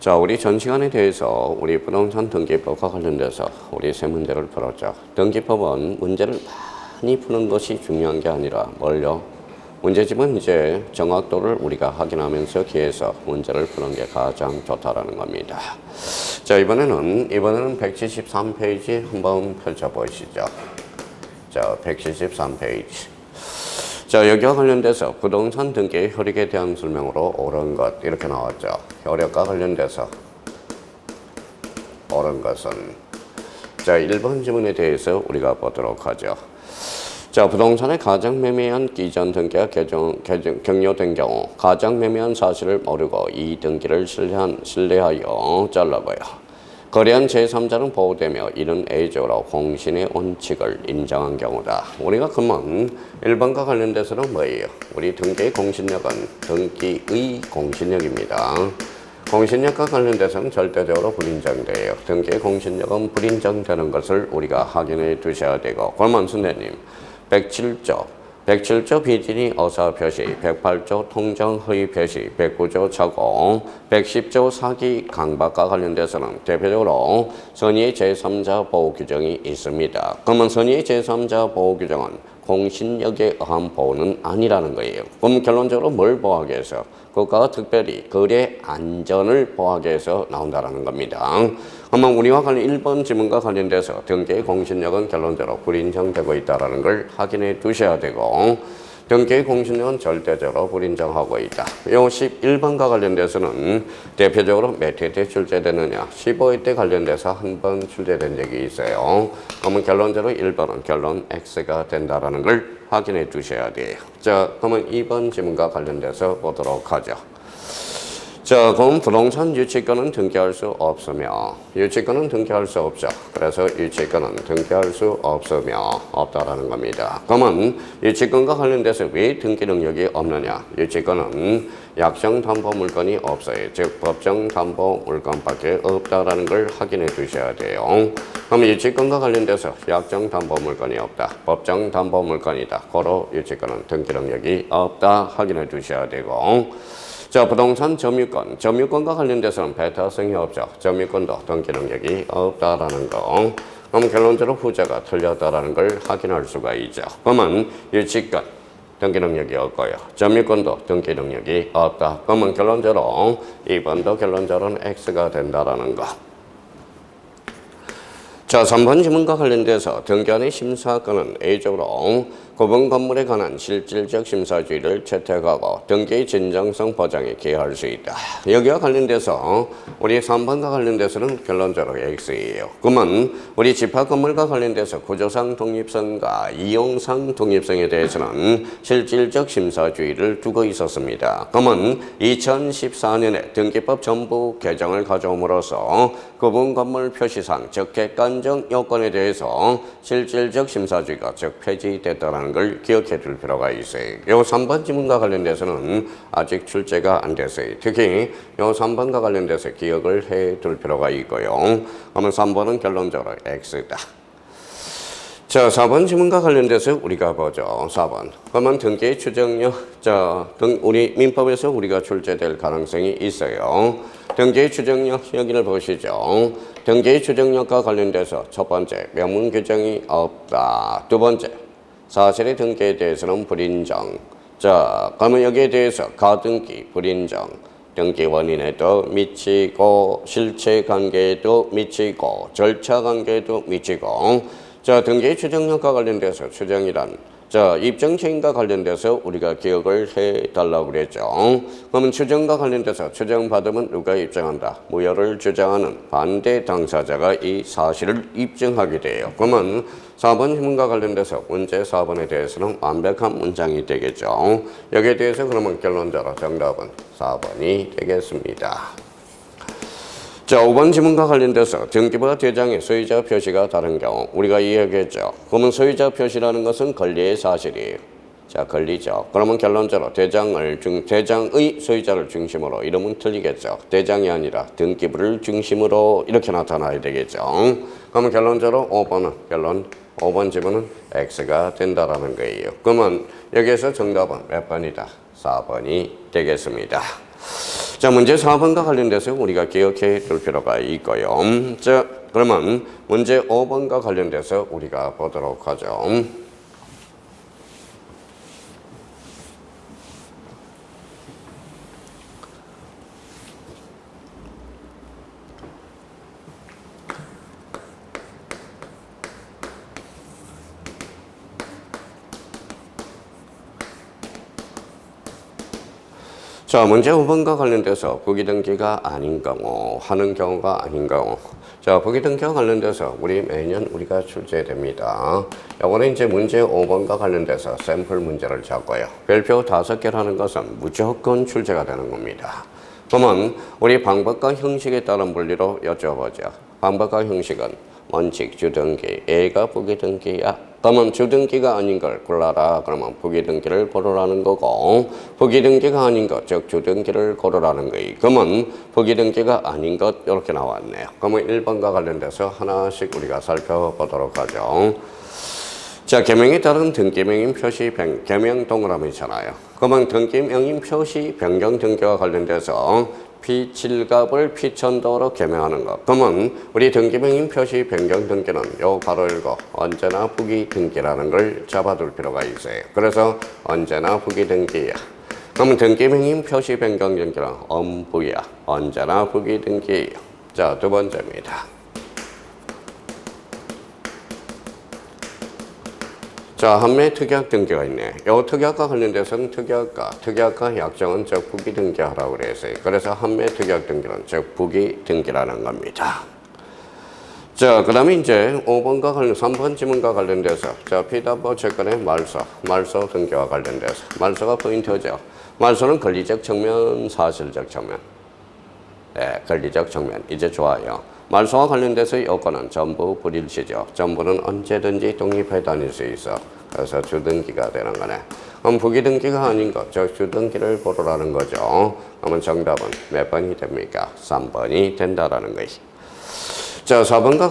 자, 우리 전 시간에 대해서 우리 부동산 등기법과 관련돼서 우리 세 문제를 풀었죠. 등기법은 문제를 많이 푸는 것이 중요한 게 아니라 뭘요? 문제집은 이제 정확도를 우리가 확인하면서 기해서 문제를 푸는 게 가장 좋다라는 겁니다. 자, 이번에는 173페이지 한번 펼쳐보시죠. 자, 173페이지. 자, 여기와 관련돼서 부동산 등기의 효력에 대한 설명으로 옳은 것 이렇게 나왔죠. 효력과 관련돼서 옳은 것은 자, 1번 지문에 대해서 우리가 보도록 하죠. 자, 부동산의 가장매매한 이전 등기가 격려된 경우 가장매매한 사실을 모르고 이 등기를 신뢰하여 잘라봐요. 거래한 제3자는 보호되며 이는 A적으로 공신의 원칙을 인정한 경우다. 우리가 그러면 1번과 관련돼서는 뭐예요? 우리 등기의 공신력은 등기의 공신력입니다. 공신력과 관련돼서는 절대적으로 불인정돼요. 등기의 공신력은 불인정되는 것을 우리가 확인해 두셔야 되고, 그러면 선생님 107조 비진이 어사 표시, 108조 통정 허위 표시, 109조 착오, 110조 사기 강박과 관련돼서는 대표적으로 선의의 제3자 보호 규정이 있습니다. 그러면 선의의 제3자 보호 규정은 공신력에 의한 보호는 아니라는 거예요. 그럼 결론적으로 뭘 보호하기 위해서? 국가가 특별히 거래 안전을 보호하기 위해서 나온다는 겁니다. 그러면 우리와 관련 1번 지문과 관련돼서 등기의 공신력은 결론적으로 불인정되고 있다는 걸 확인해 두셔야 되고, 등기의 공신력은 절대적으로 불인정하고 있다. 이 11번과 관련돼서는 대표적으로 몇 회 때 출제되느냐, 15회 때 관련돼서 한 번 출제된 적이 있어요. 그러면 결론적으로 1번은 결론 X가 된다는 걸 확인해 두셔야 돼요. 자, 그러면 2번 지문과 관련돼서 보도록 하죠. 자, 그럼 부동산 유치권은 등기할 수 없으며, 유치권은 등기할 수 없죠. 그래서 유치권은 등기할 수 없으며 없다라는 겁니다. 그러면 유치권과 관련돼서 왜 등기 능력이 없느냐? 유치권은 약정 담보 물건이 없어요. 즉 법정 담보 물건밖에 없다라는 걸 확인해 두셔야 돼요. 그러면 유치권과 관련돼서 약정 담보 물건이 없다, 법정 담보 물건이다, 고로 유치권은 등기 능력이 없다 확인해 두셔야 되고, 자, 부동산 점유권과 관련돼서는 배타성이 없죠. 점유권도 등기 능력이 없다라는 거. 그럼 결론적으로 후자가 틀렸다라는 걸 확인할 수가 있죠. 그러면 유치권 등기 능력이 없고요. 점유권도 등기 능력이 없다. 그러면 결론적으로 2번도 결론적으로는 X가 된다라는 거. 자, 3번 지문과 관련돼서 등기원의 심사권은 A적으로 구분 건물에 관한 실질적 심사주의를 채택하고 등기의 진정성 보장에 기여할 수 있다. 여기와 관련돼서 우리 3번과 관련돼서는 결론적으로 X예요. 그러면 우리 집합 건물과 관련돼서 구조상 독립성과 이용상 독립성에 대해서는 실질적 심사주의를 두고 있었습니다. 그러면 2014년에 등기법 전부 개정을 가져옴으로써 구분 건물 표시상 즉 객관적 요건에 대해서 실질적 심사주의가 즉 폐지됐다는 걸 기억해 둘 필요가 있어요. 요 3번 지문과 관련돼서는 아직 출제가 안 됐어요. 특히 요 3번과 관련돼서 기억을 해 둘 필요가 있고요. 그러면 3번은 결론적으로 X다. 자, 4번 지문과 관련돼서 우리가 보죠. 4번. 그러면 등기의 추정력, 우리 민법에서 우리가 출제될 가능성이 있어요. 등기의 추정력 여기를 보시죠. 등기의 추정력과 관련돼서 첫 번째, 명문 규정이 없다. 두 번째, 사실의 등기에 대해서는 불인정. 자, 그러면 여기에 대해서 가등기, 불인정. 등기 원인에도 미치고, 실체 관계에도 미치고, 절차 관계에도 미치고. 자, 등기의 추정력과 관련돼서 추정이란 입증체인과 관련돼서 우리가 기억을 해달라고 그랬죠. 그러면 추정과 관련돼서 추정받으면 누가 입증한다? 무효를 주장하는 반대 당사자가 이 사실을 입증하게 돼요. 그러면 4번 지문과 관련돼서 문제 4번에 대해서는 완벽한 문장이 되겠죠. 여기에 대해서 그러면 결론적으로 정답은 4번이 되겠습니다. 자, 5번 지문과 관련돼서 등기부와 대장의 소유자 표시가 다른 경우 우리가 이야기했죠. 그러면 소유자 표시라는 것은 권리의 사실이에요. 자, 권리죠. 그러면 결론적으로 대장의 소유자를 중심으로 이러면 틀리겠죠. 대장이 아니라 등기부를 중심으로 이렇게 나타나야 되겠죠. 그러면 결론적으로 5번 지문은 X가 된다라는 거예요. 그러면 여기에서 정답은 몇 번이다? 4번이 되겠습니다. 자, 문제 4번과 관련돼서 우리가 기억해 둘 필요가 있고요. 자, 그러면 문제 5번과 관련돼서 우리가 보도록 하죠. 자, 문제 5번과 관련돼서 부기등기가 아닌 경우, 하는 경우가 아닌 경우. 자, 부기등기와 관련돼서 우리 매년 우리가 출제됩니다. 요거는 이제 문제 5번과 관련돼서 샘플 문제를 잡고요. 별표 5개라는 것은 무조건 출제가 되는 겁니다. 그러면 우리 방법과 형식에 따른 분리로 여쭤보죠. 방법과 형식은 원칙, 주등기, A가 부기등기야. 그러면 주등기가 아닌 걸 골라라. 그러면 부기등기를 고르라는 거고, 부기등기가 아닌 것, 즉 주등기를 고르라는 거예요. 그러면 부기등기가 아닌 것 이렇게 나왔네요. 그러면 1번과 관련돼서 하나씩 우리가 살펴보도록 하죠. 자, 개명에 따른 등기명인 표시 개명 동그라미잖아요. 그러면 등기명인 표시 변경 등기와 관련돼서 P7갑을 P1000도로 개명하는 것. 그러면 우리 등기명인 표시 변경 등기는 요 바로 읽어 언제나 부기등기라는 걸 잡아둘 필요가 있어요. 그래서 언제나 부기등기야. 그러면 등기명인 표시 변경 등기는 엄부야. 언제나 부기등기예요. 자, 두 번째입니다. 자, 한매 특약 등기가 있네. 요 특약과 관련돼서는 특약과 약정은 즉 부기등기하라고 그랬어요. 그래서 한매 특약 등기는 즉 부기등기라는 겁니다. 자, 그 다음에 이제 5번과 3번 지문과 관련돼서 자, 피답보 채권의 말소 등기와 관련돼서 말소가 포인트죠. 말소는 권리적 측면, 사실적 측면. 네, 권리적 측면. 이제 좋아요. 말소와 관련돼서 요건은 전부 불일치죠. 전부는 언제든지 독립해 다닐 수 있어. 그래서 주등기가 되는 거네. 그럼 부기등기가 아닌 것, 즉 주등기를 고르라는 거죠. 그러면 정답은 몇 번이 됩니까? 3번이 된다라는 것이. 자, 4번과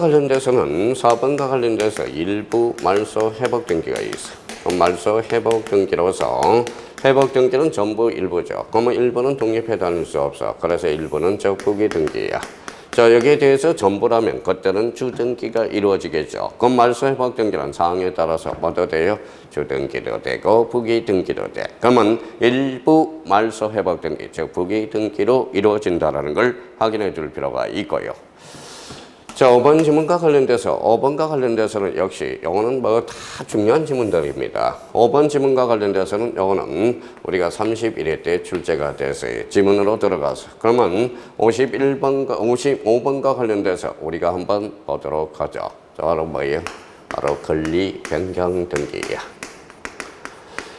관련돼서 일부 말소 회복 등기가 있어. 그럼 말소 회복 등기로서 회복 등기는 전부 일부죠. 그러면 일부는 독립해 다닐 수 없어. 그래서 일부는 즉 부기등기야. 자, 여기에 대해서 전부라면 그때는 주등기가 이루어지겠죠. 그럼 말소 회복 등기는 사항에 따라서 뭐도 돼요? 주등기도 되고 부기등기도 돼. 그러면 일부 말소 회복 등기, 즉 부기등기로 이루어진다는 걸 확인해 줄 필요가 있고요. 자, 5번과 관련돼서는 역시 요거는 뭐 다 중요한 지문들입니다. 5번 지문과 관련돼서는 요거는 우리가 31회 때 출제가 됐어요. 지문으로 들어가서. 그러면 55번과 관련돼서 우리가 한번 보도록 하죠. 자, 바로 뭐예요? 바로 권리 변경 등기야.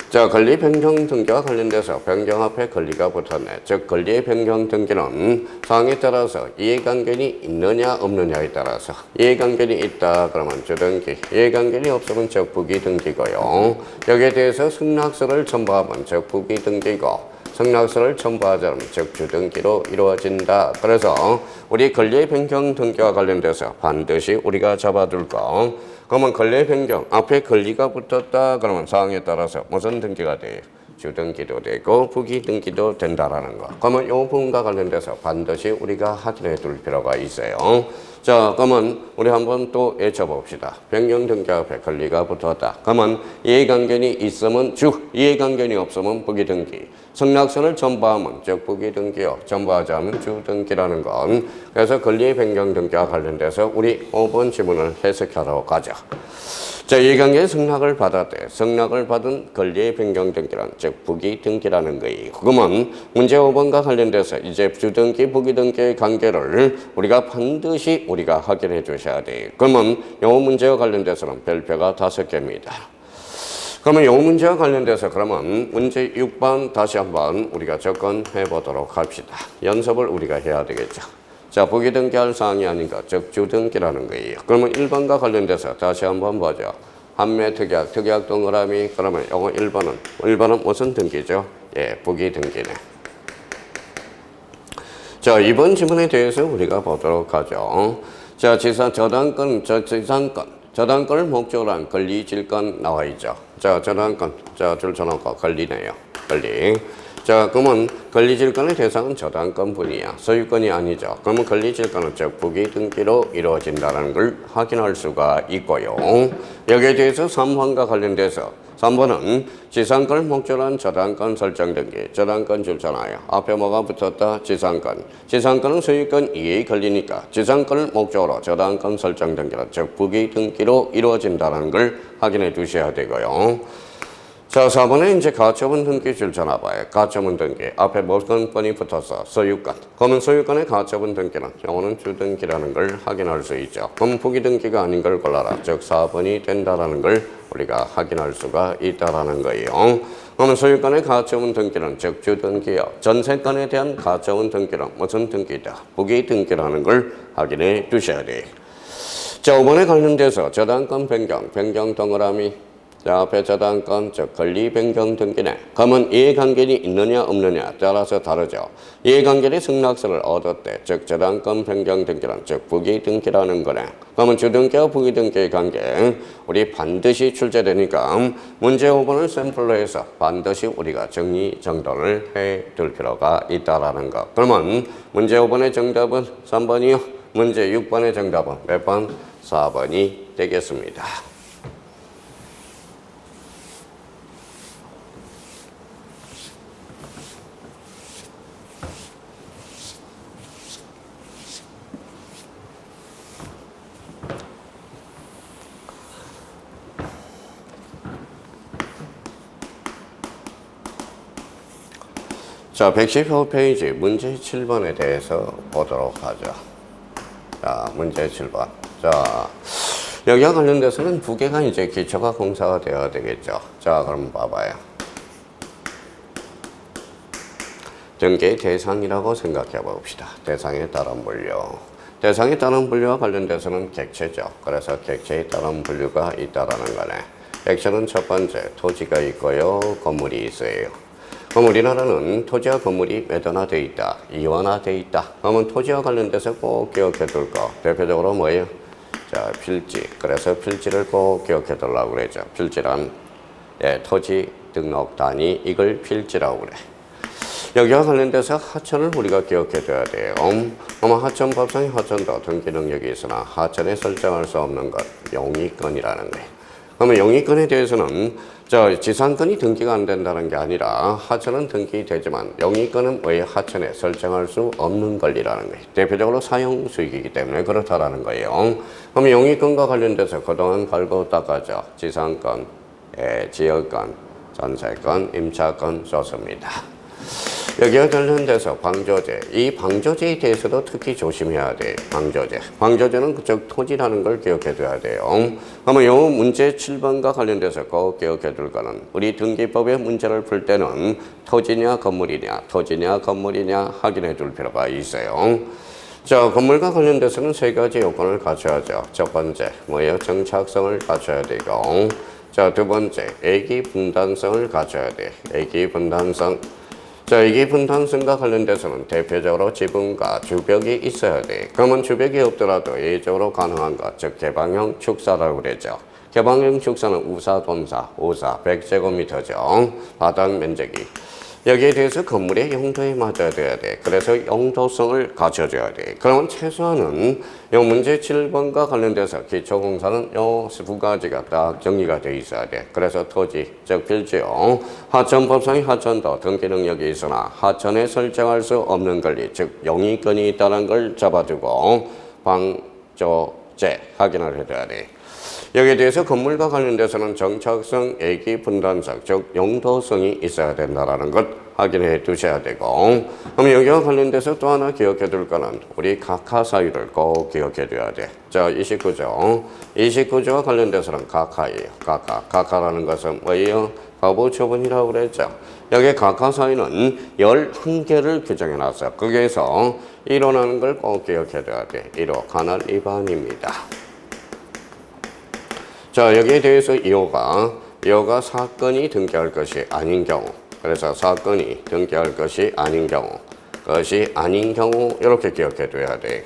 자, 권리 변경 등기와 관련돼서 변경 앞에 권리가 붙었네. 즉 권리의 변경 등기는 사항에 따라서 이해관계이 있느냐 없느냐에 따라서 이해관계이 있다 그러면 주등기, 이해관계이 없으면 즉 부기등기고요. 여기에 대해서 승낙서를 첨부하면 즉 부기등기고 승낙서를 첨부하지 않으면 즉 주등기로 이루어진다. 그래서 우리 권리의 변경 등기와 관련돼서 반드시 우리가 잡아둘 거. 그러면 권리 변경 앞에 권리가 붙었다 그러면 사항에 따라서 무슨 등기가 돼요? 주등기도 되고 부기등기도 된다라는 거. 그러면 이 부분과 관련돼서 반드시 우리가 확인해 둘 필요가 있어요. 자, 그러면 우리 한번 또 외쳐봅시다. 변경 등기 앞에 권리가 붙었다. 그러면 이해관계이 있으면 주, 이해관계이 없으면 부기등기. 승낙서를 첨부하면 즉 부기등기요. 첨부하지 않으면 주등기라는 건. 그래서 권리 변경 등기와 관련돼서 우리 5번 지문을 해석하러 가자. 자, 이해관계의 승낙을 받았대. 승낙을 받은 권리의 변경 등기란 즉 부기등기라는 거예요. 그러면 문제 5번과 관련돼서 이제 주등기, 부기등기의 관계를 우리가 반드시 우리가 확인해 주셔야 돼요. 그러면 이 문제와 관련돼서는 별표가 5개입니다. 그러면 이 문제와 관련돼서 그러면 문제 6번 다시 한번 우리가 접근해 보도록 합시다. 연습을 우리가 해야 되겠죠. 자, 부기등기할 사항이 아닌가, 즉 주등기라는 거예요. 그러면 1번과 관련돼서 다시 한번 보죠. 한매 특약 동그라미. 그러면 요거 1번은 무슨 등기죠? 예, 부기등기네. 자, 2번 지문에 대해서 우리가 보도록 하죠. 자, 저당권을 목적으로 한 권리 질권 나와 있죠. 자, 저당권. 자, 줄 쳐놓고 권리네요. 권리. 자, 그러면 권리질권의 대상은 저당권뿐이야. 소유권이 아니죠. 그러면 권리질권은 즉 부기 등기로 이루어진다는 걸 확인할 수가 있고요. 여기에 대해서 3번과 관련돼서 3번은 지상권을 목적으로 한 저당권 설정 등기. 저당권 줄잖아요. 앞에 뭐가 붙었다? 지상권. 지상권은 소유권 이해에 걸리니까 지상권을 목적으로 저당권 설정 등기로 즉 부기 등기로 이루어진다는 걸 확인해 두셔야 되고요. 자, 4번에 이제 가처분 등기 줄잖아 봐요. 가처분 등기. 앞에 무슨 건이 붙어서 소유권. 그러면 소유권의 가처분 등기는 요거는 주등기라는 걸 확인할 수 있죠. 그럼 부기 등기가 아닌 걸 골라라. 즉 4번이 된다라는 걸 우리가 확인할 수가 있다라는 거예요. 그러면 소유권의 가처분 등기는 즉 주등기요. 전세권에 대한 가처분 등기는 무슨 등기다? 부기 등기라는 걸 확인해 두셔야 돼. 자, 5번에 관련돼서 저당권 변경 동그라미. 자, 앞에 저당권, 즉 권리 변경 등기네. 그러면 이해관계이 있느냐 없느냐 따라서 다르죠. 이해관계이 승낙서를 얻었대. 즉 저당권 변경 등기는 즉 부기 등기라는 거네. 그러면 주등기와 부기 등기의 관계 우리 반드시 출제되니까 문제 5번을 샘플로 해서 반드시 우리가 정리정돈을 해둘 필요가 있다라는 거. 그러면 문제 5번의 정답은 3번이요. 문제 6번의 정답은 몇 번? 4번이 되겠습니다. 자, 115페이지 문제 7번에 대해서 보도록 하죠. 자, 문제 7번. 자, 여기와 관련돼서는 두 개가 이제 기초가 공사가 되어야 되겠죠. 자, 그럼 봐봐요. 등기의 대상이라고 생각해 봅시다. 대상에 따른 분류. 대상에 따른 분류와 관련돼서는 객체죠. 그래서 객체에 따른 분류가 있다라는 거네. 객체는 첫 번째, 토지가 있고요. 건물이 있어요. 그럼 우리나라는 토지와 건물이 매도화되어 있다, 이원화되어 있다. 그러면 토지와 관련돼서 꼭 기억해 둘 거. 대표적으로 뭐예요? 자, 필지. 그래서 필지를 꼭 기억해 두려고 그러죠. 필지란 토지 등록 단위, 이걸 필지라고 그래. 여기와 관련돼서 하천을 우리가 기억해 둬야 돼요. 아마 하천법상의 하천도 등기 능력이 있으나 하천에 설정할 수 없는 것, 용의권이라는 거예요. 그러면 용의권에 대해서는 지상권이 등기가 안 된다는 게 아니라 하천은 등기되지만 용의권은 왜 하천에 설정할 수 없는 권리라는 거예요. 대표적으로 사용수익이기 때문에 그렇다라는 거예요. 그럼 용의권과 관련돼서 그동안 갈고 닦아죠. 지상권, 지역권, 전세권, 임차권 썼습니다. 여기와 관련돼서 방조제, 이 방조제에 대해서도 특히 조심해야 돼요. 방조제. 방조제는 그쪽 토지라는 걸 기억해 둬야 돼요. 그러면 이 문제 7번과 관련돼서 꼭 기억해 둘 거는 우리 등기법의 문제를 풀 때는 토지냐 건물이냐, 토지냐 건물이냐 확인해 둘 필요가 있어요. 자, 건물과 관련돼서는 세 가지 요건을 갖춰야죠. 첫 번째, 뭐예요? 정착성을 갖춰야 되고, 자, 두 번째, 애기 분단성을 갖춰야 돼. 애기 분단성. 자, 이게 분단성과 관련돼서는 대표적으로 지붕과 주벽이 있어야 돼. 그러면 주벽이 없더라도 예외적으로 가능한 것, 즉 개방형 축사라고 그랬죠. 개방형 축사는 우사, 돈사, 우사 100제곱미터죠. 바닥 면적이. 여기에 대해서 건물의 용도에 맞아야 돼야 돼. 그래서 용도성을 갖춰줘야 돼. 그러면 최소한은 이 문제 7번과 관련돼서 기초공사는 요 두 가지가 딱 정리가 돼 있어야 돼. 그래서 토지, 즉 필지요. 하천법상의 하천도 등기 능력이 있으나 하천에 설정할 수 없는 권리, 즉 용의권이 있다는 걸 잡아두고 방조제 확인을 해줘야 돼. 여기에 대해서 건물과 관련돼서는 정착성, 애기 분단성, 즉 용도성이 있어야 된다는 것 확인해 두셔야 되고, 그럼 여기와 관련돼서 또 하나 기억해 둘 거는 우리 각하 사유를 꼭 기억해 둬야 돼. 자, 29조. 29조와 관련돼서는 각하예요. 각하. 각하라는 것은 뭐예요? 가부처분이라고 그랬죠. 여기 각하 사유는 11개를 규정해 놨어요. 거기에서 1호라는 걸 꼭 기억해 둬야 돼. 1호 관할 위반입니다. 자, 여기에 대해서 2호가 사건이 등기할 것이 아닌 경우, 그래서 사건이 등기할 것이 아닌 경우, 이렇게 기억해 둬야 돼.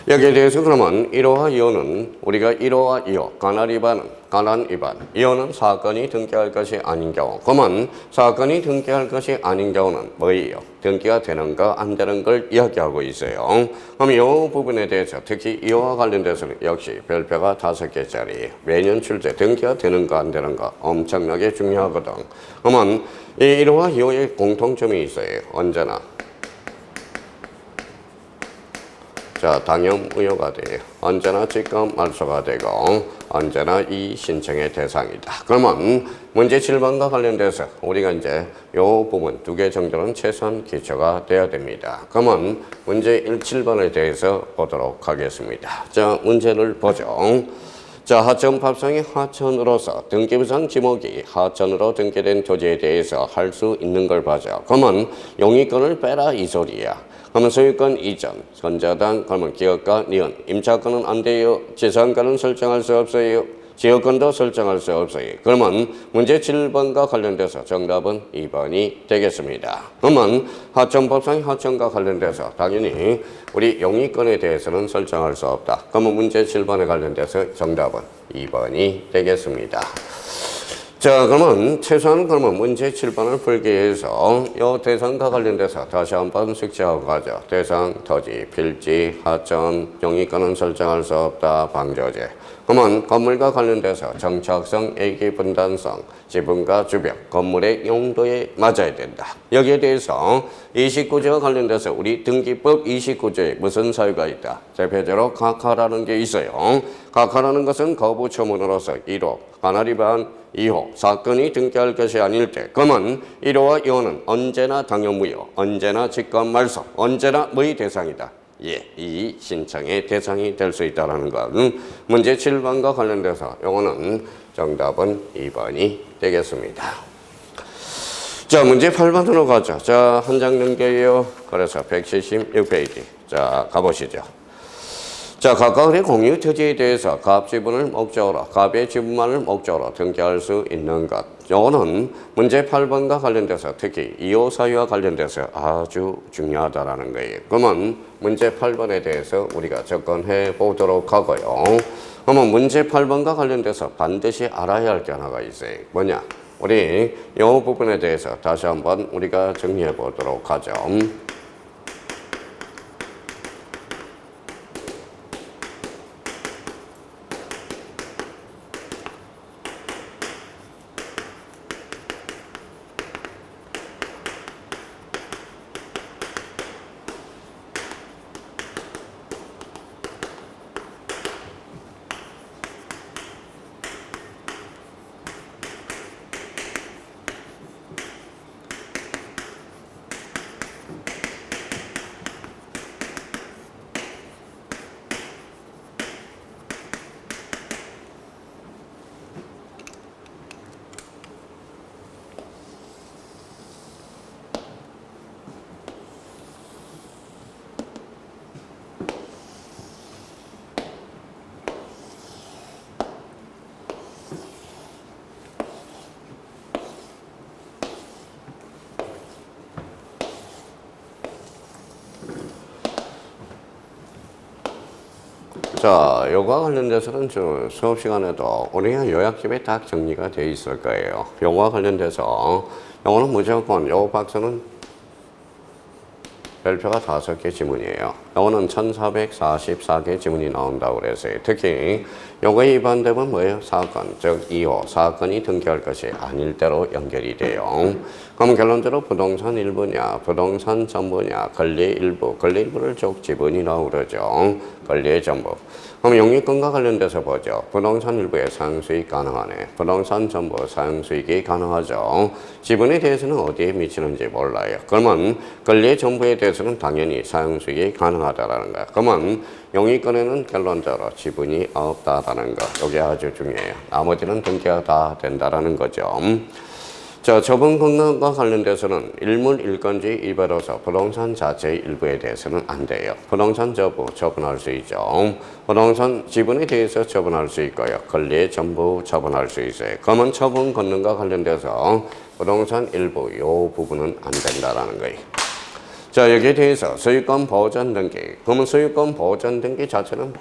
여기에 대해서 그러면 1호와 2호는 우리가 1호와 2호, 가난 위반은 가난 위반, 2호는 사건이 등기할 것이 아닌 경우. 그러면 사건이 등기할 것이 아닌 경우는 뭐예요? 등기가 되는가 안 되는 걸 이야기하고 있어요. 그럼 이 부분에 대해서 특히 2호와 관련돼서는 역시 별표가 5개짜리 매년 출제 등기가 되는가 안 되는가 엄청나게 중요하거든. 그러면 이 1호와 2호의 공통점이 있어요. 언제나 자, 당연 무효가 돼요. 언제나 직권 말소가 되고 언제나 이 신청의 대상이다. 그러면 문제 7번과 관련돼서 우리가 이제 이 부분 2개 정도는 최소한 기초가 돼야 됩니다. 그러면 문제 7번에 대해서 보도록 하겠습니다. 자, 문제를 보죠. 자, 하천법상의 하천으로서 등기부상 지목이 하천으로 등기된 토지에 대해서 할 수 있는 걸 봐줘. 그러면 용의권을 빼라 이 소리야. 그러면 소유권 이전, 선저당, 그러면 기업가, 니은, 임차권은 안 돼요. 재산권은 설정할 수 없어요. 지역권도 설정할 수 없어요. 그러면 문제 7번과 관련돼서 정답은 2번이 되겠습니다. 그러면 하천법상 하천과 관련돼서 당연히 우리 용의권에 대해서는 설정할 수 없다. 그러면 문제 7번에 관련돼서 정답은 2번이 되겠습니다. 자, 그러면 최소한 그러면 문제 7번을 풀기 위해서 이 대상과 관련돼서 다시 한번 숙지하고 가죠. 대상, 토지, 필지, 하천, 용의권은 설정할 수 없다, 방조제. 그러면 건물과 관련돼서 정착성, 애기 분단성, 지분과 주변, 건물의 용도에 맞아야 된다. 여기에 대해서 29조와 관련돼서 우리 등기법 29조에 무슨 사유가 있다? 대표적으로 각하라는 게 있어요. 각하라는 것은 거부처분으로서 1호, 가난 위반 2호, 사건이 등기할 것이 아닐 때, 그러면 1호와 2호는 언제나 당연무효, 언제나 직권말소, 언제나 뭐의 대상이다? 예, 이 신청의 대상이 될 수 있다는 것. 문제 7번과 관련돼서 요거는 정답은 2번이 되겠습니다. 자, 문제 8번으로 가죠. 자, 한 장 넘겨요. 그래서 176페이지. 자, 가보시죠. 자, 각각의 공유 토지에 대해서 갑 지분을 목적으로, 갑의 지분만을 목적으로 등기할 수 있는 것. 요거는 문제 8번과 관련돼서 특히 2호 사유와 관련돼서 아주 중요하다라는 거예요. 그러면 문제 8번에 대해서 우리가 접근해 보도록 하고요. 그러면 문제 8번과 관련돼서 반드시 알아야 할 게 하나가 있어요. 뭐냐? 우리 이 부분에 대해서 다시 한번 우리가 정리해 보도록 하죠. 자, 요거와 관련돼서는 저 수업 시간에도 우리가 요약집에 딱 정리가 돼 있을 거예요. 요거와 관련돼서 요거는 무조건 요 박스는 별표가 5개 지문이에요. 요거는 1444개 지문이 나온다고 그랬어요. 특히 요거에 위반되면 뭐예요? 사건, 즉 2호, 사건이 등기할 것이 아닐 때로 연결이 돼요. 그럼 결론적으로 부동산 일부냐, 부동산 전부냐, 권리 일부, 권리 일부를 쭉 지분이라고 그러죠. 권리의 전부. 그럼 용의권과 관련돼서 보죠. 부동산 일부의 사용수익 가능하네. 부동산 전부 사용수익이 가능하죠. 지분에 대해서는 어디에 미치는지 몰라요. 그러면 권리의 전부에 대해서는 당연히 사용수익이 가능하다라는 거야. 그러면 용의권에는 결론적으로 지분이 없다라는 거. 이게 아주 중요해요. 나머지는 등기가 다 된다라는 거죠. 자, 처분 권한과 관련돼서는 일물 일건지 이배로서 부동산 자체의 일부에 대해서는 안 돼요. 부동산 전부 처분할 수 있죠. 부동산 지분에 대해서 처분할 수 있고요. 권리의 전부 처분할 수 있어요. 그러면 처분 권한과 관련돼서 부동산 일부 요 부분은 안 된다라는 거예요. 자, 여기에 대해서 소유권 보전 등기. 그러면 소유권 보전 등기 자체는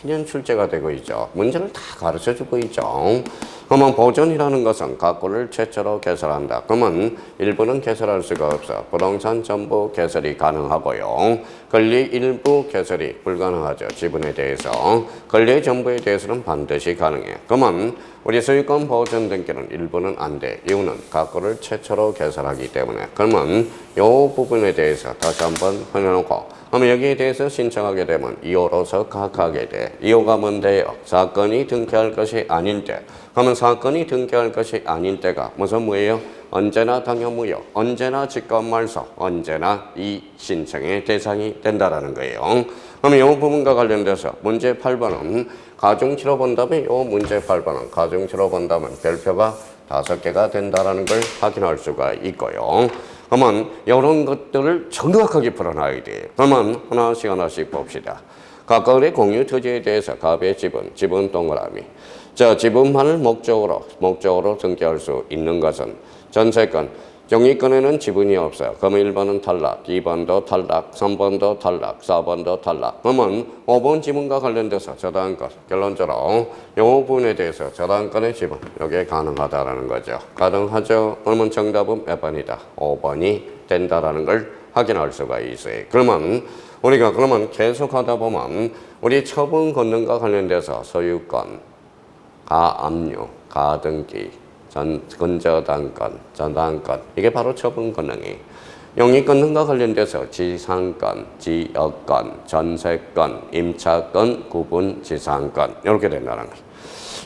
매년 출제가 되고 있죠. 문제를 다 가르쳐 주고 있죠. 그러면 보전이라는 것은 가구를 최초로 개설한다. 그러면 일부는 개설할 수가 없어. 부동산 전부 개설이 가능하고요. 권리 일부 개설이 불가능하죠. 지분에 대해서. 권리 전부에 대해서는 반드시 가능해. 그러면 우리 소유권 보전 등기는 일부는 안 돼. 이유는 가구를 최초로 개설하기 때문에. 그러면 이 부분에 대해서 다시 한번 해놓고 그러면 여기에 대해서 신청하게 되면 2호로서 각하게 돼. 2호가 뭔데요? 사건이 등기할 것이 아닐 때. 그러면 사건이 등기할 것이 아닐 때가 무슨 무예요? 언제나 당연무효, 언제나 직권말소, 언제나 이 신청의 대상이 된다라는 거예요. 그러면 이 부분과 관련돼서 문제 8번은 가중치로 본다면 이 문제 8번은 가중치로 본다면 별표가 5개가 된다라는 걸 확인할 수가 있고요. 그러면 이런 것들을 정확하게 풀어놔야 돼. 그러면 하나씩 봅시다. 각각의 공유 토지에 대해서 갑의 지분 동그라미. 자, 지분만을 목적으로 등기할 수 있는 것은 전세권, 영위권에는 지분이 없어요. 그러면 1번은 탈락, 2번도 탈락, 3번도 탈락, 4번도 탈락. 그러면 5번 지분과 관련돼서 저당권, 결론적으로 이 부분에 대해서 저당권의 지분, 이게 가능하다라는 거죠. 가능하죠? 그러면 정답은 몇 번이다? 5번이 된다라는 걸 확인할 수가 있어요. 그러면 우리가 계속하다 보면 우리 처분 권능과 관련돼서 소유권, 가압류, 가등기, 근저당권, 저당권 이게 바로 처분 권능이 영위권능과 관련돼서 지상권, 지역권, 전세권, 임차권, 구분 지상권 이렇게 된다는 거예요.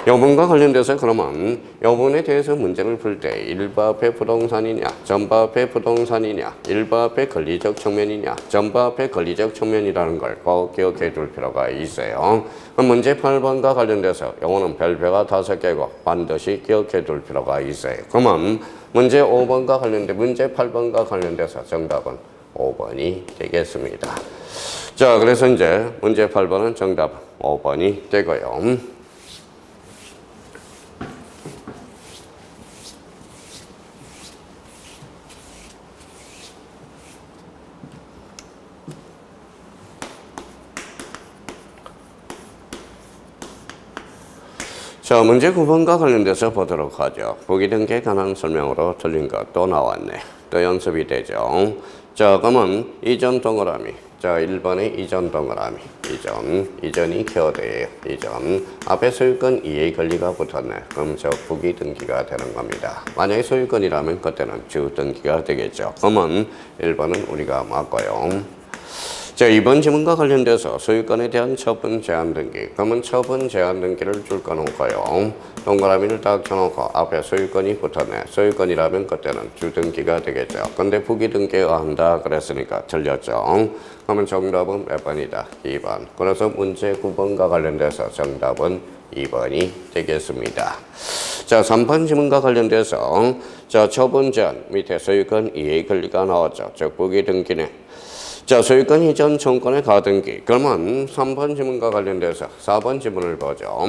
이 부분과 관련돼서 그러면 이 부분에 대해서 문제를 풀 때 일부합의 부동산이냐, 전부합의 부동산이냐, 일부합의 권리적 측면이냐, 전부합의 권리적 측면이라는 걸 꼭 기억해 둘 필요가 있어요. 그럼 문제 8번과 관련돼서 요거는 별표가 5개고 반드시 기억해 둘 필요가 있어요. 그러면 문제 5번과 문제 8번과 관련돼서 정답은 5번이 되겠습니다. 자, 그래서 이제 문제 8번은 정답 5번이 되고요. 자, 문제 9번과 관련돼서 보도록 하죠. 보기 등기에 관한 설명으로 틀린 것 또 나왔네. 또 연습이 되죠. 자, 그러면 이전 동그라미. 자, 1번의 이전 동그라미. 이전이 키워드예요. 이전. 앞에 소유권 이해 권리가 붙었네. 그럼 저 부기 등기가 되는 겁니다. 만약에 소유권이라면 그때는 주 등기가 되겠죠. 그러면 1번은 우리가 맞고요. 자, 2번 지문과 관련돼서 소유권에 대한 처분 제한 등기. 그러면 처분 제한 등기를 줄 거놓고요. 동그라미를 딱 쳐놓고 앞에 소유권이 붙었네. 소유권이라면 그때는 주 등기가 되겠죠. 근데 부기 등기에 한다 그랬으니까 틀렸죠. 그러면 정답은 몇 번이다? 2번. 그래서 문제 9번과 관련돼서 정답은 2번이 되겠습니다. 자, 3번 지문과 관련돼서 자, 처분 제한 밑에 소유권 이해 권리가 나왔죠. 즉 부기 등기네. 자, 소유권 이전 청구권의 가등기. 그러면 3번 지문과 관련돼서 4번 지문을 보죠.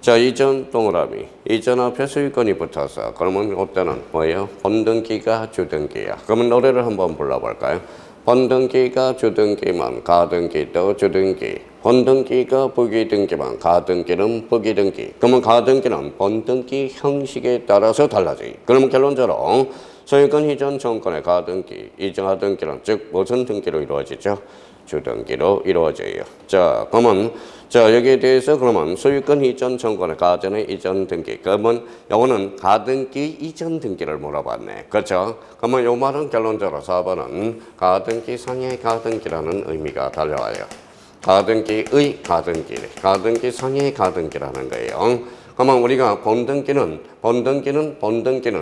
자, 이전 동그라미. 이전 앞에 소유권이 붙어서 그러면 그때는 뭐예요? 본등기가 주등기야. 그러면 노래를 한번 불러볼까요? 본등기가 주등기만 가등기도 주등기. 본등기가 부기등기만 가등기는 부기등기. 그러면 가등기는 본등기 형식에 따라서 달라져요. 그러면 결론적으로 소유권 이전 청구권의 가등기, 이전 등기는 즉 무슨 등기로 이루어지죠? 주등기로 이루어져요. 자, 그러면 여기에 대해서 그러면 소유권 이전 청구권의 가전의 이전 등기. 그러면 요거는 가등기 이전 등기를 물어봤네. 그렇죠? 그러면 요 말은 결론적으로 4번은 가등기 상의 가등기라는 의미가 달려와요. 가등기의 가등기, 가등기 상의 가등기라는 거예요. 그러면 우리가 본등기는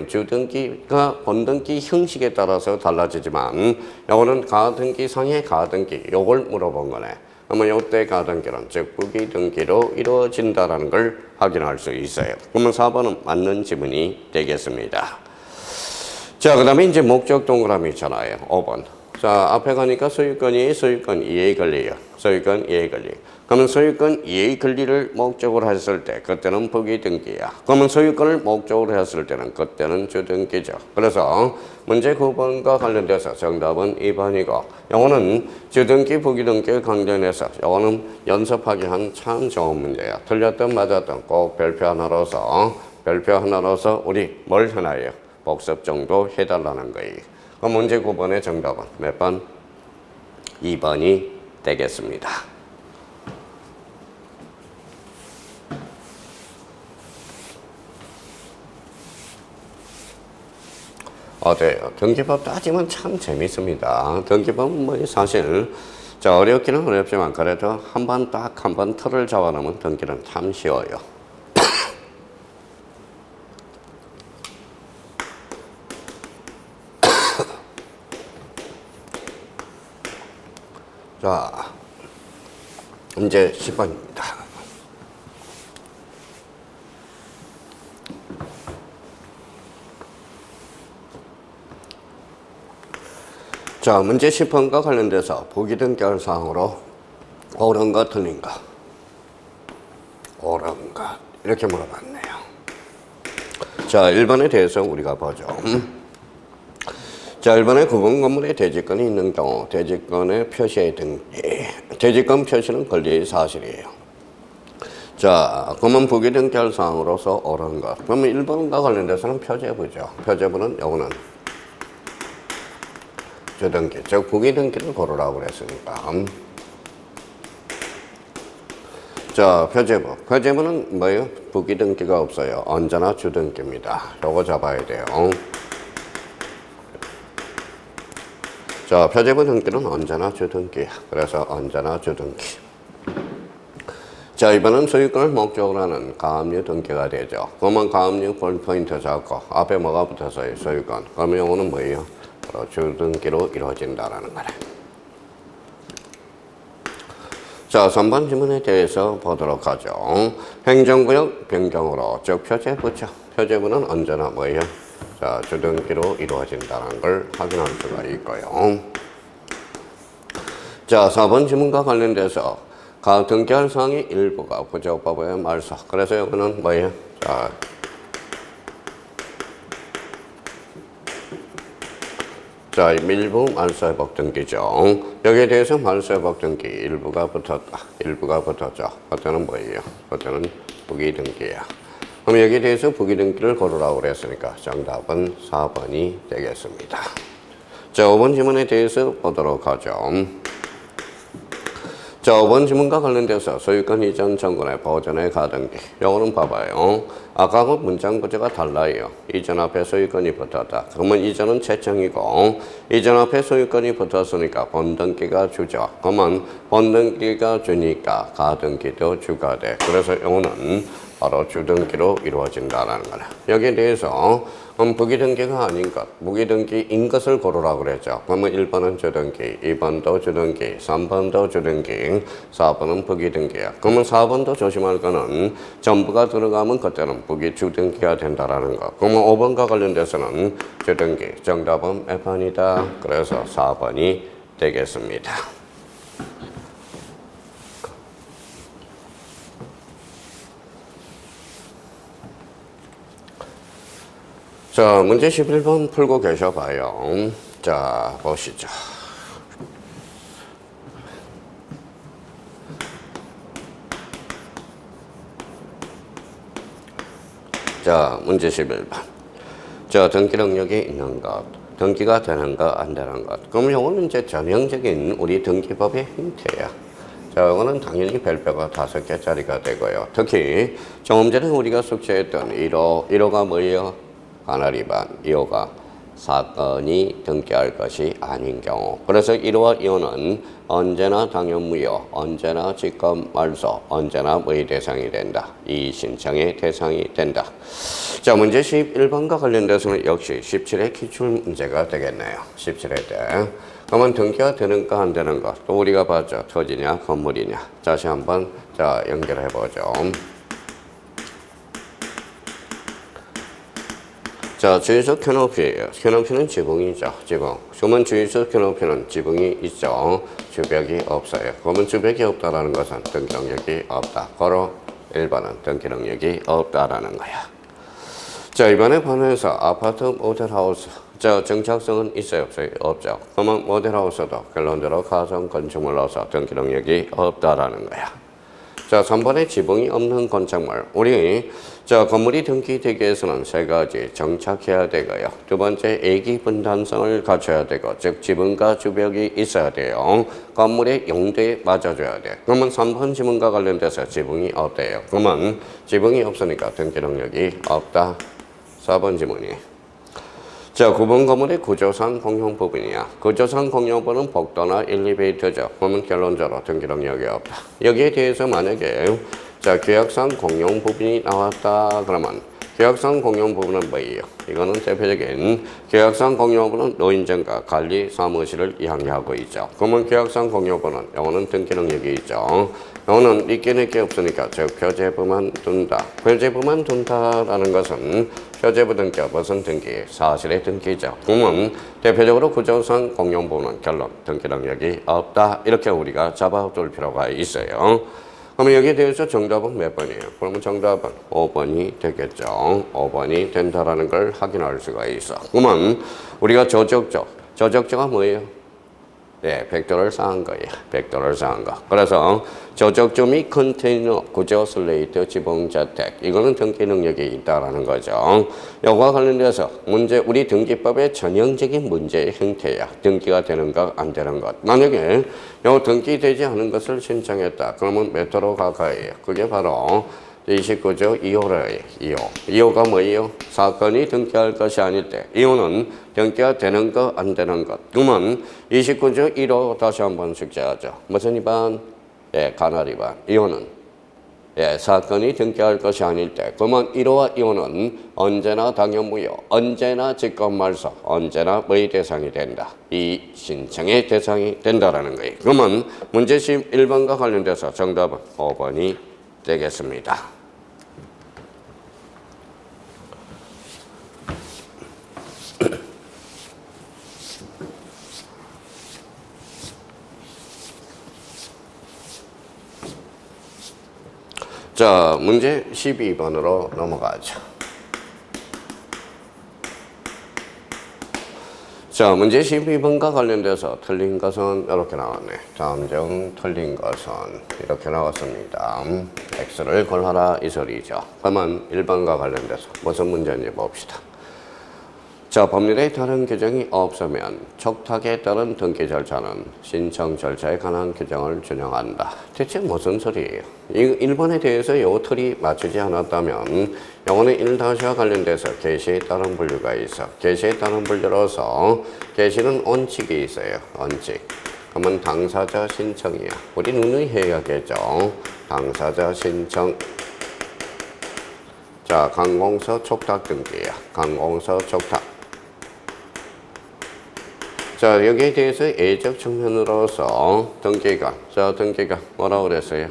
주등기가 본등기 형식에 따라서 달라지지만 요거는 가등기 상의 가등기 요걸 물어본 거네. 그러면 요때 가등기는 즉 부기등기로 이루어진다라는 걸 확인할 수 있어요. 그러면 4번은 맞는 지문이 되겠습니다. 자, 그 다음에 이제 목적 동그라미 있잖아요. 5번. 자, 앞에 가니까 소유권 2의 권리요. 소유권 2의 권리. 그러면 소유권 2의 권리를 목적으로 했을 때 그때는 부기등기야. 그러면 소유권을 목적으로 했을 때는 그때는 주등기죠. 그래서 문제 9번과 관련돼서 정답은 2번이고 요거는 주등기, 부기등기 관련해서 요거는 연습하기 한 참 좋은 문제야. 틀렸든 맞았든 꼭 별표 하나로서 우리 뭘 하나요? 복습 정도 해달라는 거예요. 그럼 문제 9번의 정답은 몇 번? 2번이 되겠습니다. 어때요? 등기법 따지면 참 재밌습니다. 등기법은 뭐 사실 자 어렵기는 어렵지만 그래도 한 번 틀을 잡아놓으면 등기는 참 쉬워요. 자, 이제 10번입니다. 자, 문제 10번과 관련돼서 보기 등기할 사항으로 옳은 것, 틀린 것. 옳은 것. 이렇게 물어봤네요. 자, 1번에 대해서 우리가 보죠. 자, 1번에 구분 건물에 대지권이 있는 경우 대지권의 표시의 등기. 대지권 표시는 권리의 사실이에요. 자, 그러면 부기 등기할 사항으로서 옳은 것. 그러면 1번과 관련돼서는 표제부죠. 표제부는 요거는 주등기, 즉 부기 등기를 고르라고 그랬으니까. 자, 표제부. 표제부는 뭐예요? 부기 등기가 없어요. 언제나 주등기입니다. 요거 잡아야 돼요. 자, 표제부 등기는 언제나 주등기야. 그래서 언제나 주등기. 자, 이번은 소유권을 목적으로 하는 가압류 등기가 되죠. 그러면 가압류 포인트 잡고 앞에 뭐가 붙어서요? 소유권. 그러면 요거는 뭐예요? 바로 주등기로 이루어진다라는 거네. 자, 3번 질문에 대해서 보도록 하죠. 행정구역 변경으로 즉 표제부죠. 표제부는 언제나 뭐예요? 자, 주등기로 이루어진다는 걸 확인할 수가 있고요. 자, 4번 질문과 관련돼서 각 등기할 사항의 일부가 부적법의 말소. 그래서 여기는 뭐예요? 자, 일부 말소회복 등기죠. 여기에 대해서 말소회복 등기 일부가 붙었다. 일부가 붙었죠. 그때는 뭐예요? 그때는 부기 등기야. 그럼 여기에 대해서 부기 등기를 고르라고 그랬으니까 정답은 4번이 되겠습니다. 자, 5번 질문에 대해서 보도록 하죠. 자, 5번 질문과 관련돼서 소유권 이전 청구의 보전의 가등기. 요거는 봐봐요. 아까하고 문장 구조가 달라요. 이전 앞에 소유권이 붙었다. 그러면 이전은 채청이고 이전 앞에 소유권이 붙었으니까 본등기가 주죠. 그러면 본등기가 주니까 가등기도 주가 돼. 그래서 요거는 바로 주등기로 이루어진다는 거네. 여기에 대해서 부기등기가 아닌 것, 무기등기인 것을 고르라고 그랬죠. 그러면 1번은 주등기, 2번도 주등기, 3번도 주등기, 4번은 부기등기야. 그러면 4번도 조심할 거는 전부가 들어가면 그때는 부기주등기가 된다라는 거. 그러면 5번과 관련돼서는 주등기, 정답은 몇 번이다. 그래서 4번이 되겠습니다. 자, 문제 11번 풀고 계셔봐요. 자, 보시죠. 자, 문제 11번. 자, 등기 능력이 있는 것, 등기가 되는 것, 안 되는 것. 그럼 이거는 이제 전형적인 우리 등기법의 형태야. 자, 이거는 당연히 별표가 5개짜리가 되고요. 특히 조금 전에 우리가 숙제했던 1호가 뭐예요? 관할 위반, 2호가 사건이 등기할 것이 아닌 경우. 그래서 1호와 2호는 언제나 당연무효, 언제나 직권 말소, 언제나 뭐의 대상이 된다. 이 신청의 대상이 된다. 자, 문제 11번과 관련돼서는 역시 17의 기출 문제가 되겠네요. 17회 때. 그러면 등기가 되는가 안 되는가? 또 우리가 봤죠. 토지냐 건물이냐. 다시 한번 자 연결해 보죠. 자, 주유소 캐노피예요. 캐노피는 지붕이죠. 지붕. 그러면 주유소 캐노피는 지붕이 있죠. 주벽이 없어요. 그러면 주벽이 없다라는 것은 등기 능력이 없다. 고로 1번은 등기 능력이 없다라는 거야. 자, 이번에 반해서 아파트 모델하우스. 자, 정착성은 있어요, 없어요? 없죠. 그러면 모델하우스도 결론적으로 가성 건축물로서 등기 능력이 없다라는 거야. 자, 3번에 지붕이 없는 건축물. 우리 건물이 등기되기 위해서는 세 가지 정착해야 되고요. 두 번째, 애기 분단성을 갖춰야 되고, 즉 지붕과 주벽이 있어야 돼요. 건물의 용도에 맞아줘야 돼. 그러면 3번 지붕과 관련돼서 지붕이 없대요. 그러면 지붕이 없으니까 등기 능력이 없다. 4번 지문이. 자, 9번 건물의 구조상 공용 부분이야. 구조상 공용 부분은 복도나 엘리베이터죠. 그러면 결론적으로 등기 능력이 없다. 여기에 대해서 만약에 계약상 공용 부분이 나왔다 그러면 계약상 공용 부분은 뭐예요? 이거는 대표적인 계약상 공용 부분은 노인정과 관리 사무실을 이야기하고 있죠. 그러면 계약상 공용 부분은 요거는 등기 능력이 있죠. 요거는 있긴 게 없으니까 즉 표제부만 둔다. 표제부만 둔다라는 것은 표제부 등기, 무슨 등기? 사실의 등기죠. 그러면 대표적으로 구조상 공용 부분은 결론 등기 능력이 없다. 이렇게 우리가 잡아둘 필요가 있어요. 그러면 여기에 대해서 정답은 몇 번이에요? 그러면 정답은 5번이 되겠죠. 5번이 된다라는 걸 확인할 수가 있어. 그러면 우리가 저적조가 뭐예요? 네, 벡터를 쌓은 거예요. 벡터를 쌓은 거. 그래서 저적조 및 컨테이너, 구조, 슬레이트, 지붕자택 이거는 등기 능력이 있다라는 거죠. 이거와 관련돼서 문제, 우리 등기법의 전형적인 문제의 형태야. 등기가 되는 것, 안 되는 것. 만약에 요 등기되지 않은 것을 신청했다. 그러면 몇 호로 가까이에요? 그게 바로 29조 2호래요. 2호. 2호가 뭐예요? 사건이 등기할 것이 아닐 때. 2호는 등기가 되는 것, 안 되는 것. 그러면 29조 1호 다시 한번 숙제하죠. 무슨 위반? 예, 간헐 위반. 2호는 사건이 등기할 것이 아닐 때. 그러면 1호와 2호는 언제나 당연무효, 언제나 직권말소, 언제나 뭐의 대상이 된다. 이 신청의 대상이 된다라는 거예요. 그러면 문제심 1번과 관련돼서 정답은 5번이 되겠습니다. 자, 문제 12번으로 넘어가죠. 자, 문제 12번과 관련돼서 틀린 것은 이렇게 나왔네. 다음 중 틀린 것은 이렇게 나왔습니다. X를 골라라 이 소리죠. 그러면 1번과 관련돼서 무슨 문제인지 봅시다. 자, 법률에 다른 규정이 없으면 촉탁에 따른 등기 절차는 신청 절차에 관한 규정을 준용한다. 대체 무슨 소리예요? 이 1번에 대해서 요 틀이 맞추지 않았다면 영어는 1-와 관련돼서 개시에 따른 분류가 있어. 개시에 따른 분류로서 개시는 원칙이 있어요. 원칙. 그러면 당사자 신청이야. 우리 누누이 해야겠죠. 당사자 신청. 자, 관공서 촉탁 등기야. 관공서 촉탁. 자, 여기에 대해서 예적 측면으로서 등기관. 자, 등기관 뭐라고 그랬어요?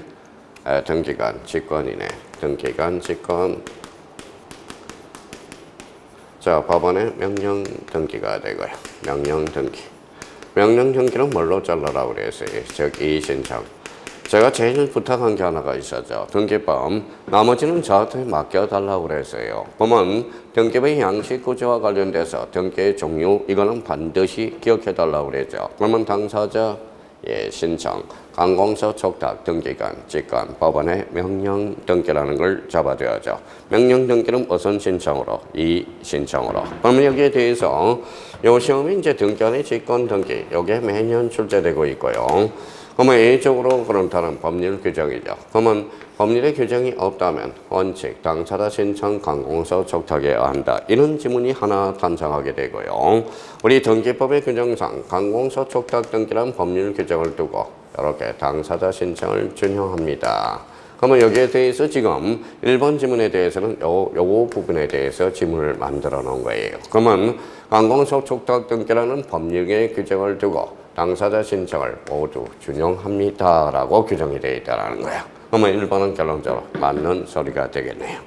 등기관 직권이네. 등기관 직권. 자, 법원의 명령 등기가 되고요. 명령 등기. 명령 등기는 뭘로 잘라라고 그랬어요? 즉, 이의신청. 제가 제일 부탁한 게 하나가 있었죠. 등기법. 나머지는 저한테 맡겨달라고 그랬어요. 그러면 등기법의 양식 구조와 관련돼서 등기의 종류, 이거는 반드시 기억해달라고 그랬죠. 그러면 당사자, 신청, 관공서 촉탁, 등기관, 직관, 법원의 명령 등기라는 걸 잡아줘야죠. 명령 등기는 무슨 신청으로? 이 신청으로. 그러면 여기에 대해서 요 시험이 이제 등기관의 직권 등기, 요게 매년 출제되고 있고요. 그러면 A적으로 그렇다는 법률 규정이죠. 그러면 법률의 규정이 없다면 원칙, 당사자 신청, 관공서 촉탁해야 한다. 이런 지문이 하나 탄생하게 되고요. 우리 등기법의 규정상 관공서 촉탁 등기란 법률 규정을 두고 이렇게 당사자 신청을 준용합니다. 그러면 여기에 대해서 지금 1번 지문에 대해서는 요거 부분에 대해서 지문을 만들어 놓은 거예요. 그러면 관공서 촉탁 등기라는 법률의 규정을 두고 당사자 신청을 모두 준용합니다라고 규정이 되어 있다는 거야. 그러면 1번은 결론적으로 맞는 소리가 되겠네요.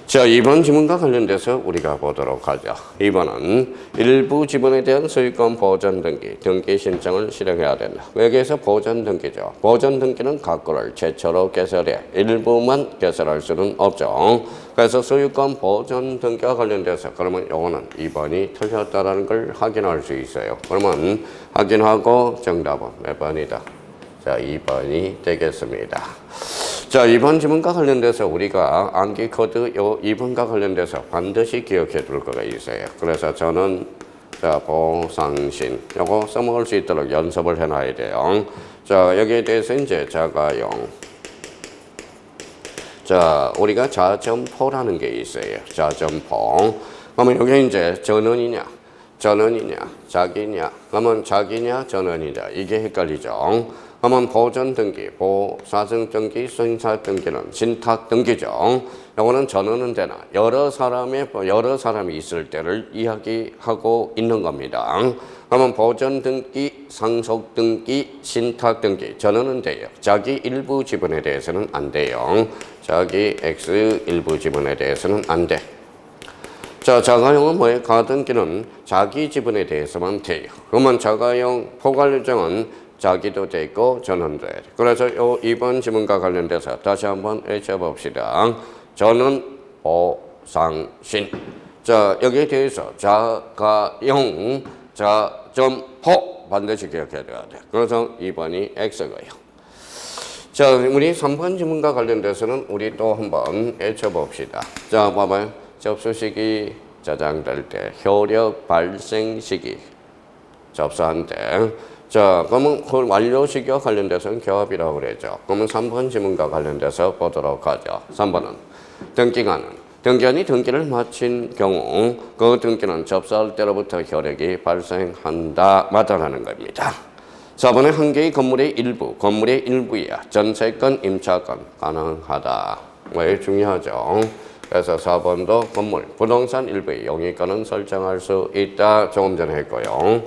자, 2번 지문과 관련돼서 우리가 보도록 하죠. 2번은 일부 지분에 대한 소유권 보전 등기, 등기 신청을 실행해야 된다. 여기에서 보전 등기죠. 보전 등기는 각거를 최초로 개설해 일부만 개설할 수는 없죠. 그래서 소유권 보전 등기와 관련돼서 그러면 요거는 2번이 틀렸다라는 걸 확인할 수 있어요. 그러면 확인하고 정답은 몇 번이다? 자, 2번이 되겠습니다. 자, 2번 지문과 관련돼서 우리가 암기 코드 요 2번과 관련돼서 반드시 기억해 둘 거가 있어요. 그래서 저는 자, 보상신 요거 써먹을 수 있도록 연습을 해놔야 돼요. 자, 여기에 대해서 이제 자가용 자, 우리가 자점포라는 게 있어요. 자점포. 그러면 여기 이제 전원이냐 자기냐 그러면 자기냐 전원이냐 이게 헷갈리죠. 그러면 보전 등기, 보사증 등기, 수행사 등기는 신탁 등기죠. 요거는 전원은 되나 여러 사람이 있을 때를 이야기하고 있는 겁니다. 그러면 보전 등기, 상속 등기, 신탁 등기 전원은 돼요. 자기 일부 지분에 대해서는 안 돼요. 자기 X 일부 지분에 대해서는 안 돼. 자, 자가용은 뭐예요? 가등기는 자기 지분에 대해서만 돼요. 그러면 자가용 포괄유정은 자기도 돼 있고 전원도 돼. 그래서 요 2번 지문과 관련돼서 다시 한번 외쳐봅시다. 저는 보상신. 자, 여기에 대해서 자가용, 자점포 반드시 기억해야 돼. 그래서 2번이 X고요. 자, 우리 3번 지문과 관련돼서는 우리 또 한번 외쳐봅시다. 자, 봐봐요. 접수 시기 저장될 때, 효력 발생 시기 접수한 때. 자, 그러면 그 완료 시기와 관련돼서는 교합이라고 그랬죠. 그러면 3번 지문과 관련돼서 보도록 하죠. 3번은 등기관은 등기관이 등기를 마친 경우 그 등기는 접수할 때로부터 효력이 발생한다 마다라는 겁니다. 4번에 한 개의 건물의 일부야. 전세권, 임차권 가능하다. 왜 중요하죠? 그래서 4번도 건물, 부동산 일부의 영위권은 설정할 수 있다. 조금 전에 했고요.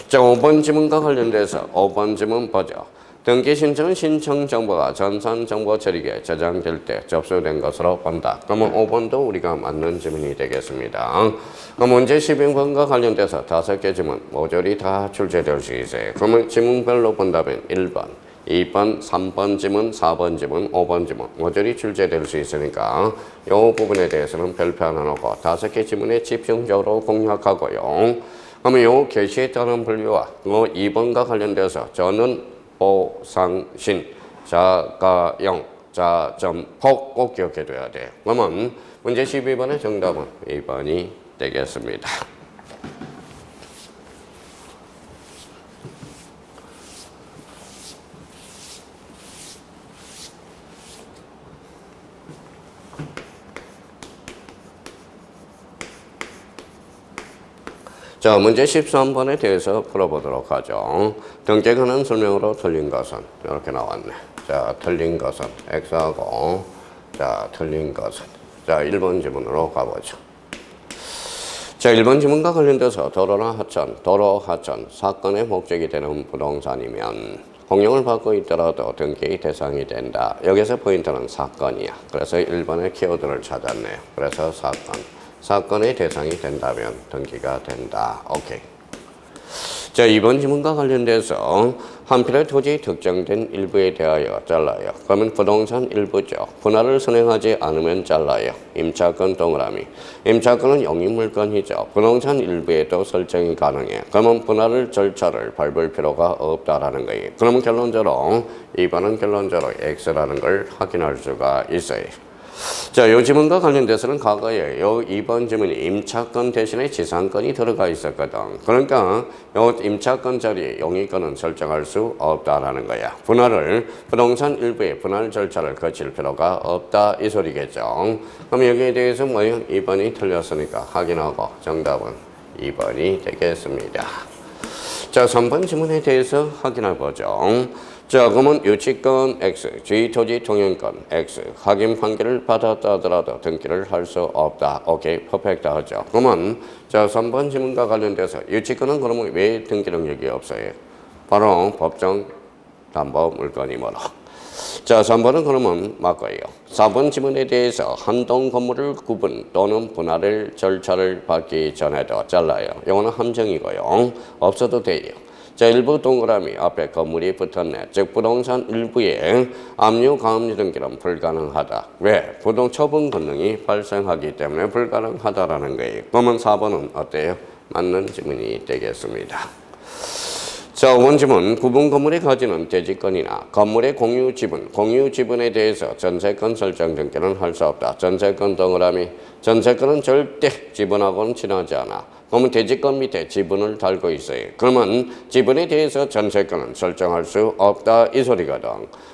자, 5번 지문과 관련돼서 5번 지문 보죠. 등기 신청은 신청 정보가 전산 정보 처리기에 저장될 때 접수된 것으로 본다. 그러면 5번도 우리가 맞는 지문이 되겠습니다. 그럼 문제 12번과 관련돼서 5개 지문 모조리 다 출제될 수 있어요. 그러면 지문별로 본다면 1번, 2번, 3번 지문, 4번 지문, 5번 지문 모조리 출제될 수 있으니까 이 부분에 대해서는 별표 하나 놓고 5개 지문에 집중적으로 공략하고요. 그러면 이 개시에 따른 분류와 2번과 관련돼서 저는 보상신, 자가용, 자점포 꼭 기억해 둬야 돼요. 그러면 문제 12번의 정답은 2번이 되겠습니다. 자, 문제 13번에 대해서 풀어보도록 하죠. 등기에 관한 설명으로 틀린 것은 이렇게 나왔네. 자, 틀린 것은 X하고 자, 틀린 것은 자, 1번 지문으로 가보죠. 자, 1번 지문과 관련돼서 도로나 하천, 도로 하천 사건의 목적이 되는 부동산이면 공용을 받고 있더라도 등기의 대상이 된다. 여기서 포인트는 사건이야. 그래서 1번의 키워드를 찾았네요. 그래서 사건의 대상이 된다면 등기가 된다. 오케이. 자, 2번 지문과 관련돼서 한 필의 토지 특정된 일부에 대하여 잘라요. 그러면 부동산 일부죠. 분할을 선행하지 않으면 잘라요. 임차권 동그라미. 임차권은 영유물건이죠. 부동산 일부에도 설정이 가능해. 그러면 분할 절차를 밟을 필요가 없다라는 거예요. 그러면 결론적으로 2번은 결론적으로 X라는 걸 확인할 수가 있어요. 자, 이 지문과 관련돼서는 과거에 이 2번 지문이 임차권 대신에 지상권이 들어가 있었거든. 그러니까 이 임차권 자리에 용의권은 설정할 수 없다라는 거야. 부동산 일부의 분할 절차를 거칠 필요가 없다 이 소리겠죠. 그럼 여기에 대해서 뭐예요? 2번이 틀렸으니까 확인하고 정답은 2번이 되겠습니다. 자, 3번 지문에 대해서 확인해 보죠. 자, 그러면 유치권 X, 주의토지 통행권 X, 확인 판결을 받았다 하더라도 등기를 할 수 없다. 오케이, 퍼펙트 하죠. 그러면 자, 3번 지문과 관련돼서 유치권은 그러면 왜 등기 능력이 없어요? 바로 법정 담보 물건이므로. 자, 3번은 그러면 맞고요. 4번 지문에 대해서 한동 건물을 구분 또는 분할을 절차를 받기 전에도 잘라요. 이거는 함정이고요. 없어도 돼요. 자, 일부 동그라미 앞에 건물이 붙었네. 즉 부동산 일부에 압류, 가압류 등기는 불가능하다. 왜? 부동 처분 권능이 발생하기 때문에 불가능하다라는 거예요. 그러면 4번은 어때요? 맞는 지문이 되겠습니다. 자, 5번 지문. 구분 건물이 가지는 대지권이나 건물의 공유 지분에 대해서 전세권 설정 등기는 할 수 없다. 전세권 동그라미. 전세권은 절대 지분하고는 친하지 않아. 그러면 대지권 밑에 지분을 달고 있어요. 그러면 지분에 대해서 전세권은 설정할 수 없다 이 소리거든.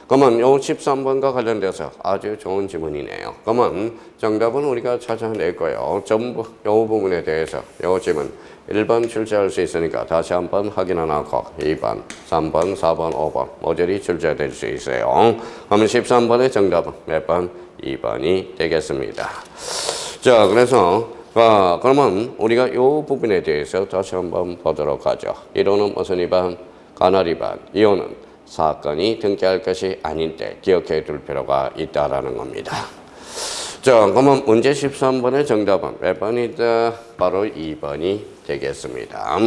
그러면 요 13번과 관련돼서 아주 좋은 지문이네요. 그러면 정답은 우리가 찾아냈고요. 전부 요 부분에 대해서 요 지문 1번 출제할 수 있으니까 다시 한번 확인하고 2번, 3번, 4번, 5번 모조리 출제될 수 있어요. 그러면 13번의 정답은 몇 번? 2번이 되겠습니다. 자, 그래서 그러면 우리가 이 부분에 대해서 다시 한번 보도록 하죠. 1호는 무슨 위반? 관할 위반. 2호는 사건이 등기할 것이 아닐 때 기억해 둘 필요가 있다라는 겁니다. 자, 그러면 문제 13번의 정답은 몇 번이다? 바로 2번이 되겠습니다.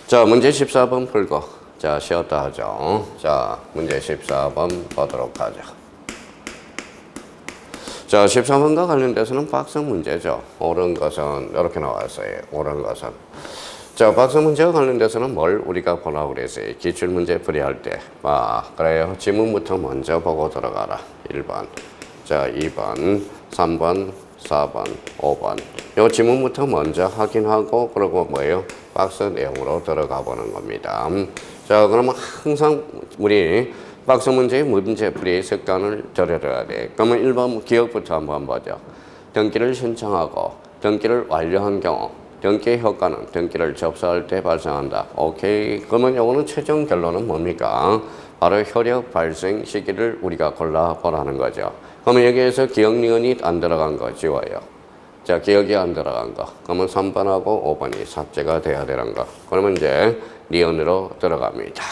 자, 문제 14번 풀고 자, 쉬었다 하죠. 자, 문제 14번 보도록 하죠. 자, 13번과 관련돼서는 박스 문제죠. 옳은 것은 이렇게 나왔어요. 옳은 것은. 자, 박스 문제와 관련돼서는 뭘 우리가 보라고 그랬어요. 기출문제 풀이할 때. 그래요. 지문부터 먼저 보고 들어가라. 1번. 자, 2번, 3번, 4번, 5번. 요 지문부터 먼저 확인하고 그러고 뭐예요? 박스 내용으로 들어가 보는 겁니다. 자, 그러면 항상 우리 박스 문제의 문제풀이의 습관을 들여야 돼. 그러면 1번 기억부터 한번 보죠. 등기를 신청하고 등기를 완료한 경우 등기 효과는 등기를 접수할 때 발생한다. 오케이. 그러면 요거는 최종 결론은 뭡니까? 바로 효력 발생 시기를 우리가 골라보라는 거죠. 그러면 여기에서 기억 니은이 안 들어간 거 지워요. 자, 기억이 안 들어간 거. 그러면 3번하고 5번이 삭제가 돼야 되는 거. 그러면 이제 니은으로 들어갑니다.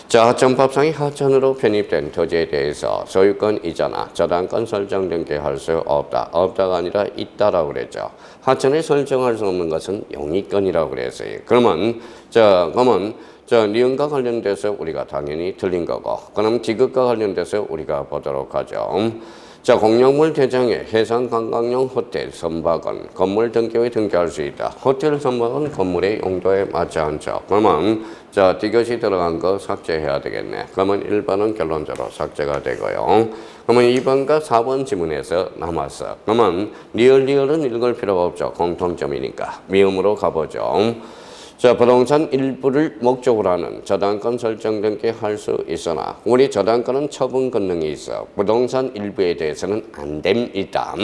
자, 하천법상이 하천으로 편입된 토지에 대해서 소유권 이전이나 저당권 설정 등기할 수 없다. 없다가 아니라 있다라고 그랬죠. 하천에 설정할 수 없는 것은 용의권이라고 그랬어요. 그러면 니은과 관련돼서 우리가 당연히 틀린 거고, 그럼 디귿과 관련돼서 우리가 보도록 하죠. 자, 공용물 대장에 해상관광용 호텔 선박은 건물 등기에 등기할 수 있다. 호텔 선박은 건물의 용도에 맞지 않죠. 그러면 자, 디귿이 들어간 거 삭제해야 되겠네. 그러면 1번은 결론적으로 삭제가 되고요. 그러면 2번과 4번 지문에서 남았어. 그러면 리을은 읽을 필요가 없죠. 공통점이니까. 미음으로 가보죠. 자, 부동산 일부를 목적으로 하는 저당권 설정 등기 할 수 있으나 우리 저당권은 처분 권능이 있어. 부동산 일부에 대해서는 안 됩니다.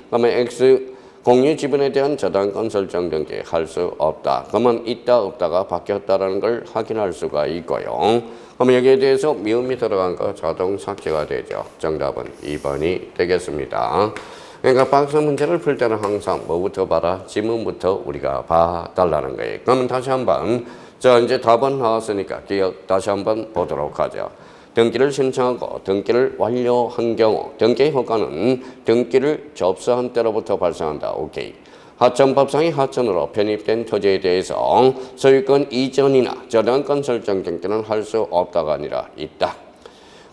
그러면 X 공유 지분에 대한 저당권 설정 등기 할 수 없다. 그러면 있다 없다가 바뀌었다라는 걸 확인할 수가 있고요. 그러면 여기에 대해서 미음이 들어간 거 자동 삭제가 되죠. 정답은 2번이 되겠습니다. 그러니까 박스 문제를 풀 때는 항상 뭐부터 봐라? 지문부터 우리가 봐달라는 거예요. 그러면 다시 한번, 자, 이제 답은 나왔으니까 기억 다시 한번 보도록 하죠. 등기를 신청하고 등기를 완료한 경우 등기 효과는 등기를 접수한 때로부터 발생한다. 오케이. 하천법상이 하천으로 편입된 토지에 대해서 소유권 이전이나 저당권 설정 등기는 할 수 없다가 아니라 있다.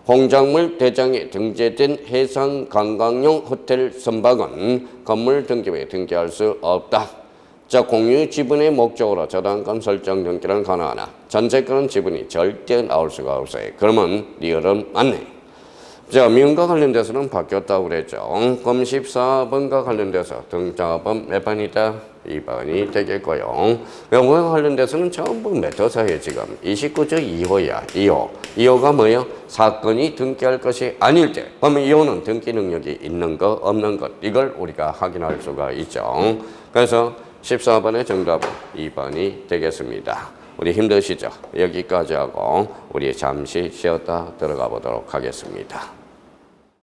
공작물 대장에 등재된 해상관광용 호텔 선박은 건물 등기부에 등기할 수 없다. 자, 공유 지분의 목적으로 저당권 설정 등기는 가능하나 전세권은 지분이 절대 나올 수가 없어요. 그러면 리얼은 맞네. 자, 미음과 관련돼서는 바뀌었다고 그랬죠. 그럼 14번과 관련돼서 등자번 몇 번이다? 2번이 되겠고요. 영어와 관련돼서는 전부 메터사에 지금 29조 2호야. 2호가 뭐예요? 사건이 등기할 것이 아닐 때. 그러면 2호는 등기 능력이 있는 것, 없는 것. 이걸 우리가 확인할 수가 있죠. 그래서 14번의 정답은 2번이 되겠습니다. 우리 힘드시죠? 여기까지 하고 우리 잠시 쉬었다 들어가 보도록 하겠습니다.